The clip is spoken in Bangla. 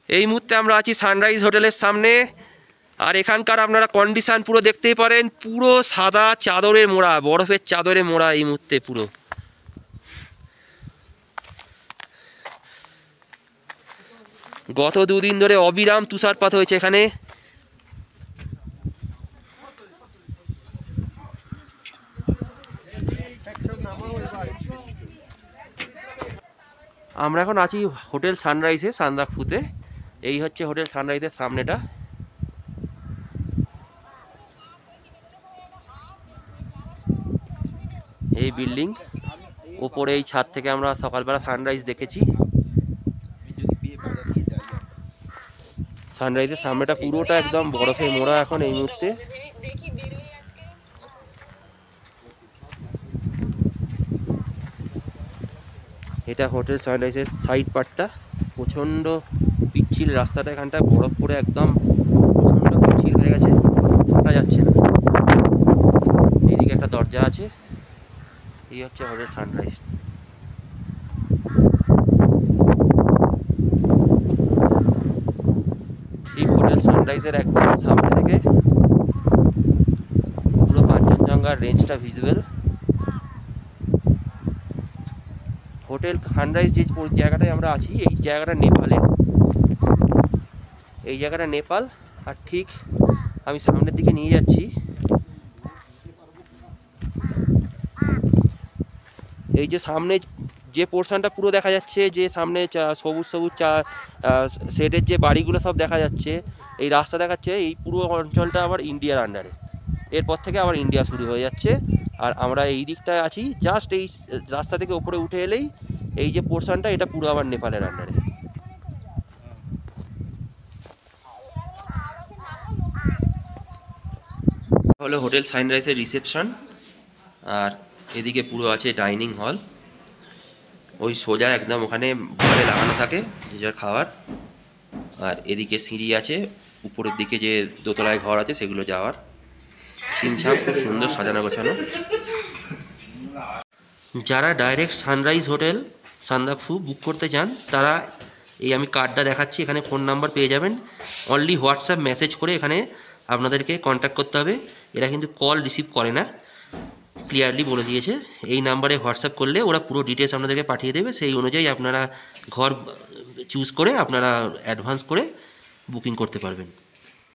এই মুহূর্তে আমরা আছি সানরাইজ হোটেলের সামনে। আর এখানকার আপনারা কন্ডিশন পুরো দেখতেই পারেন, পুরো সাদা চাদরে মোড়া, বরফের চাদরে মোড়া এই মুহূর্তে পুরো। গত দুদিন ধরে অবিরাম তুষারপাত হয়েছে এখানে। আমরা এখন আছি হোটেল সানরাইজে সান্দাকফুতে। এই হচ্ছে হোটেল সানরাইজের সামনেটা। এই বিল্ডিং, ওপরে এই ছাদ থেকে আমরা সকালবেলা সানরাইজ দেখেছি। সানরাইজের সামনেটা পুরোটা একদম বরফে মোড়া এখন এই মুহূর্তে। এটা হোটেল সানরাইজের সাইড পার্টটা। প্রচণ্ড পিচ্ছিল রাস্তাটা, এখানটা বরফ পড়ে একদম প্রচণ্ড পিচ্ছিল হয়ে গেছে, হাঁটা যাচ্ছে না। এইদিকে একটা দরজা আছে। এই হচ্ছে হোটেল সানরাইজ। ঠিক হোটেল সানরাইজের একদম সামনে থেকে পুরো কাঞ্চনজঙ্ঘার রেঞ্জটা ভিজিবল। হোটেল সানরাইজ যে জায়গাটায় আমরা আছি, এই জায়গাটা নেপালে, এই জায়গাটা নেপাল। আর ঠিক আমি সামনের দিকে নিয়ে যাচ্ছি। এই যে সামনে যে পোর্শনটা পুরো দেখা যাচ্ছে, যে সামনে সবুজ সবুজ শেডের যে বাড়িগুলো সব দেখা যাচ্ছে, এই রাস্তা দেখাচ্ছে, এই পুরো অঞ্চলটা আবার ইন্ডিয়ার আন্ডারে। এরপর থেকে আবার ইন্ডিয়া শুরু হয়ে যাচ্ছে। আর আমরা এই দিকটায় আছি, জাস্ট এই রাস্তা থেকে উপরে উঠে এলেই এই যে পোর্শনটা, এটা পুরো আবার নেপালের আন্ডারে। হলো হোটেল সানরাইজের রিসেপশন। আর এদিকে পুরো আছে ডাইনিং হল। ওই সোজা একদম ওখানে ঘরে লাগানো থাকে যে যার খাবার। আর এদিকে সিঁড়ি আছে, উপরের দিকে যে দোতলায় ঘর আছে সেগুলো যাওয়ার। ছিমছাম, খুব সুন্দর সাজানো গোছানো। যারা ডাইরেক্ট সানরাইজ হোটেল সান্দাকফু বুক করতে চান, তারা এই আমি কার্ডটা দেখাচ্ছি, এখানে ফোন নাম্বার পেয়ে যাবেন। অনলি হোয়াটসঅ্যাপ মেসেজ করে এখানে আপনাদেরকে কন্ট্যাক্ট করতে হবে। এরা কিন্তু কল রিসিভ করে না, ক্লিয়ারলি বলে দিয়েছে। এই নাম্বারে হোয়াটসঅ্যাপ করলে ওরা পুরো ডিটেলস আপনাদেরকে পাঠিয়ে দেবে। সেই অনুযায়ী আপনারা ঘর চুজ করে আপনারা অ্যাডভান্স করে বুকিং করতে পারবেন।